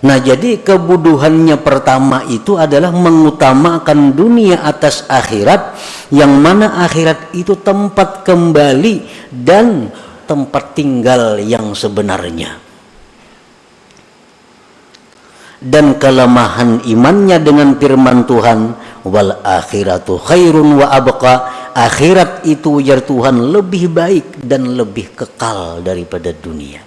Nah, jadi kebuduhannya pertama itu adalah mengutamakan dunia atas akhirat, yang mana akhirat itu tempat kembali dan tempat tinggal yang sebenarnya. Dan kelemahan imannya dengan firman Tuhan, wal akhiratu khairun wa abqa, akhirat itu ujar Tuhan lebih baik dan lebih kekal daripada dunia.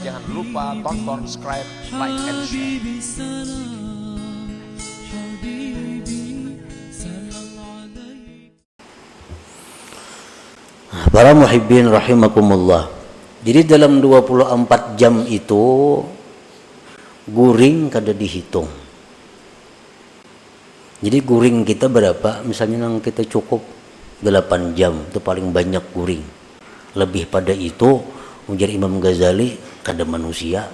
Jangan lupa tonton, subscribe, like, and share. Para muhibbin rahimakumullah. Jadi dalam 24 jam itu guring kada dihitung. Jadi guring kita berapa? Misalnya yang kita cukup 8 jam, itu paling banyak guring. Lebih pada itu ujar Imam Ghazali, kada manusia.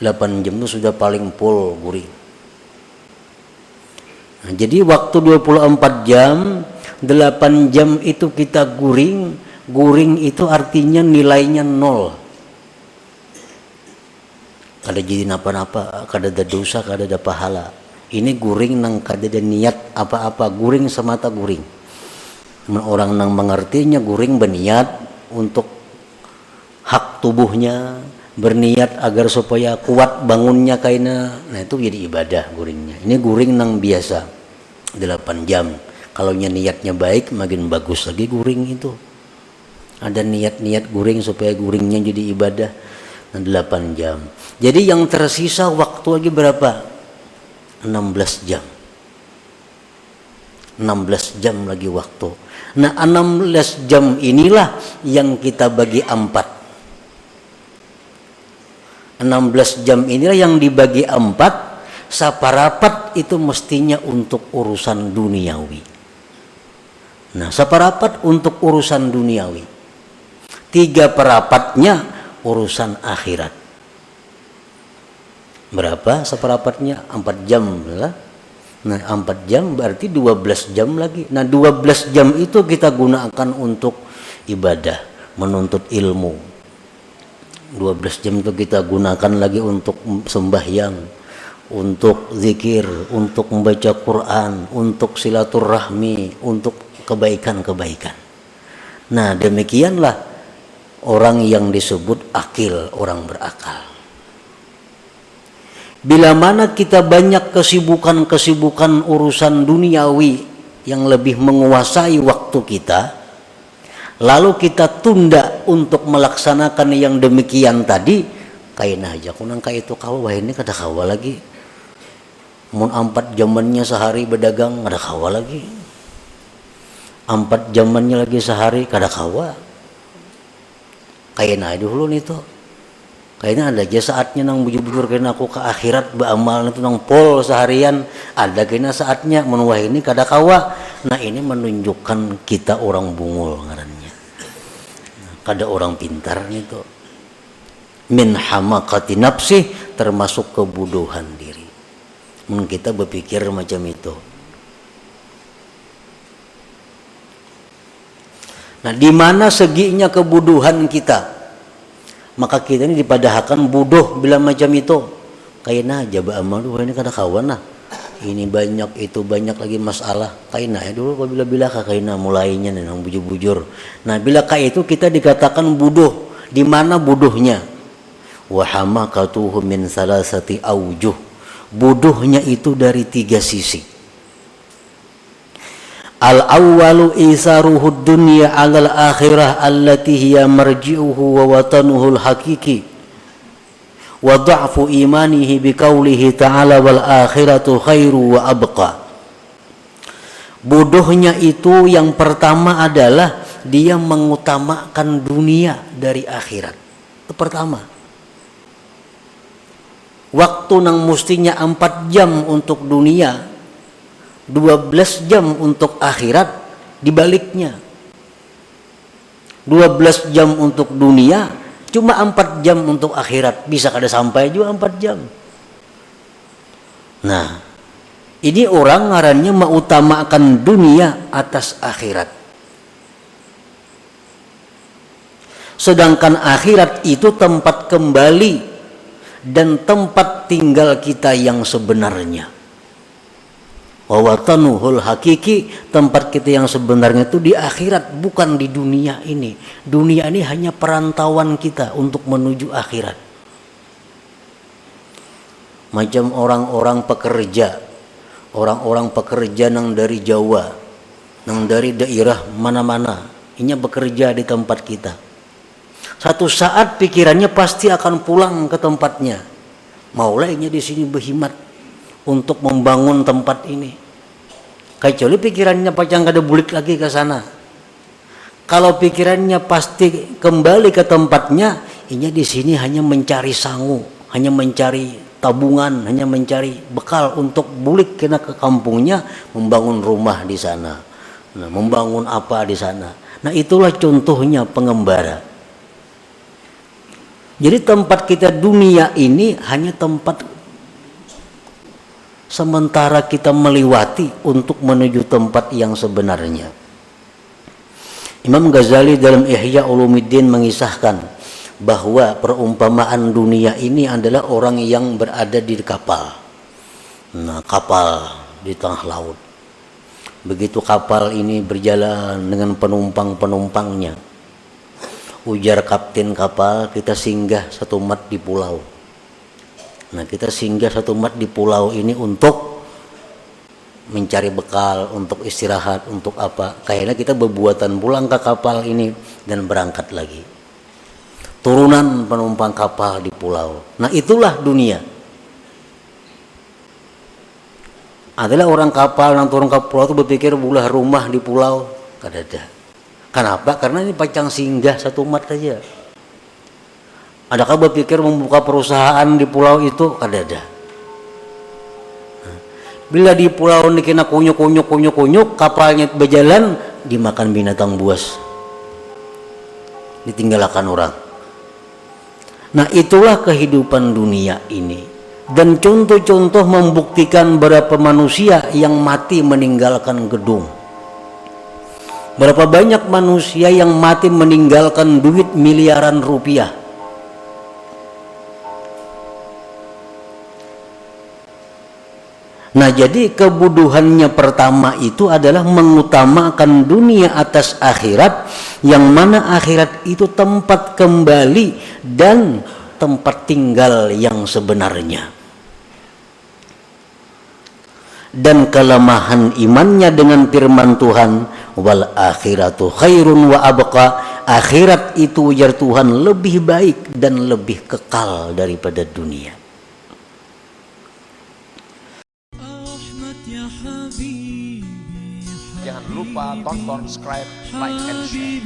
8 jam itu sudah paling full guring. Nah, jadi waktu 24 jam, 8 jam itu kita guring. Guring itu artinya nilainya 0. Kada jadi napa-napa, kada ada dosa, kada ada pahala. Ini guring nang kada ada niat apa-apa, guring semata guring. Orang nang mengertinya guring berniat untuk hak tubuhnya, berniat agar supaya kuat bangunnya kaina. Nah, itu jadi ibadah guringnya. Ini guring nang biasa 8 jam. Kalau niatnya baik, makin bagus lagi guring itu. Ada niat-niat guring supaya guringnya jadi ibadah. 8 jam. Jadi yang tersisa waktu lagi berapa? 16 jam. 16 jam lagi waktu. Nah, 16 jam inilah yang kita bagi 4. 16 jam inilah yang dibagi 4. Saparapat itu mestinya untuk urusan duniawi. Nah, seperapat untuk urusan duniawi, 3/4-nya urusan akhirat. Berapa seperapatnya? 4 jam lah. Nah, 4 jam berarti 12 jam lagi. Nah, 12 jam itu kita gunakan untuk ibadah, menuntut ilmu. 12 jam itu kita gunakan lagi untuk sembahyang, untuk zikir, untuk membaca Quran, untuk silaturahmi, untuk kebaikan-kebaikan. Nah, demikianlah orang yang disebut akil, orang berakal. Bila mana kita banyak kesibukan-kesibukan urusan duniawi yang lebih menguasai waktu kita, lalu kita tunda untuk melaksanakan yang demikian tadi, kaina aja kunang kaya itu kawa ini kada kawa lagi. Mun 4 jamannya sehari berdagang kada kawa lagi. 4 jamannya lagi sehari kada kawa. Kaina dulu nih tuh. Kayaknya ada aja saatnya nang bujur-bujur kena aku ke akhirat beramal itu nang pol seharian, ada kena saatnya menuah ini kada kawa. Nah, ini menunjukkan kita orang bungul ngarannya. Kada orang pintar nih tuh. Min hamakati nafsi, termasuk kebodohan diri. Mun kita berpikir macam itu. Nah, di mana seginya kebodohan kita, maka kita ini dipadahkan bodoh bila macam itu. Kayaknya aja beramal ini kada kawan lah. Ini banyak, itu banyak lagi masalah. Kayaknya dulu bila kayaknya mulainya nang bujur-bujur. Nah, bila kayak itu kita dikatakan bodoh. Di mana bodohnya? Wa hamakatuhu min salasati aujuh. Bodohnya itu dari 3 sisi. Al-awwalu isaruhud dunya 'alal akhirah allati hiya marji'uhu wa watanuhul hakiki wa dha'fu imanihi biqaulihi ta'ala wal akhiratu khairu wa abqa. Bodohnya itu yang pertama adalah dia mengutamakan dunia dari akhirat. Itu pertama. Waktu nang mustinya 4 jam untuk dunia, 12 jam untuk akhirat, dibaliknya 12 jam untuk dunia, cuma 4 jam untuk akhirat. Bisa kada sampai juga 4 jam. Nah, ini orang ngarannya mengutamakan dunia atas akhirat. Sedangkan akhirat itu tempat kembali dan tempat tinggal kita yang sebenarnya. Wa watanuhul hakiki, tempat kita yang sebenarnya itu di akhirat, bukan di dunia ini. Dunia ini hanya perantauan kita untuk menuju akhirat. Macam orang-orang pekerja nang dari Jawa, nang dari daerah mana-mana, ini bekerja di tempat kita. Satu saat pikirannya pasti akan pulang ke tempatnya. Maulainya di sini berhimat untuk membangun tempat ini. Kecuali pikirannya pacang kada bulik lagi ke sana. Kalau pikirannya pasti kembali ke tempatnya, ini di sini hanya mencari sangu, hanya mencari tabungan, hanya mencari bekal untuk bulik kena ke kampungnya, membangun rumah di sana, nah, membangun apa di sana. Nah, itulah contohnya pengembara. Jadi tempat kita dunia ini hanya tempat sementara kita melewati untuk menuju tempat yang sebenarnya. Imam Ghazali dalam Ihya Ulumuddin mengisahkan bahwa perumpamaan dunia ini adalah orang yang berada di kapal. Nah, kapal di tengah laut. Begitu kapal ini berjalan dengan penumpang-penumpangnya, ujar kapten kapal, kita singgah satu mat di pulau. Nah, kita singgah satu mat di pulau ini untuk mencari bekal, untuk istirahat, untuk apa. Kayaknya kita berbuatan pulang ke kapal ini dan berangkat lagi. Turunan penumpang kapal di pulau. Nah, itulah dunia. Adalah orang kapal yang turun ke pulau itu berpikir bulah rumah di pulau. Kadada. Kenapa? Karena ini pacang singgah satu mat saja. Adakah berpikir membuka perusahaan di pulau itu? Kadada. Bila di pulau ini kena kunyuk, kapalnya berjalan, dimakan binatang buas. Ditinggalkan orang. Nah, itulah kehidupan dunia ini. Dan contoh-contoh membuktikan berapa manusia yang mati meninggalkan gedung. Berapa banyak manusia yang mati meninggalkan duit miliaran rupiah. Nah, jadi kebuduhannya pertama itu adalah mengutamakan dunia atas akhirat, yang mana akhirat itu tempat kembali dan tempat tinggal yang sebenarnya. Dan kelemahan imannya dengan firman Tuhan, wal akhiratu khairun wa abqa, akhirat itu ujar Tuhan lebih baik dan lebih kekal daripada dunia. Jangan lupa tonton, subscribe, like, and share.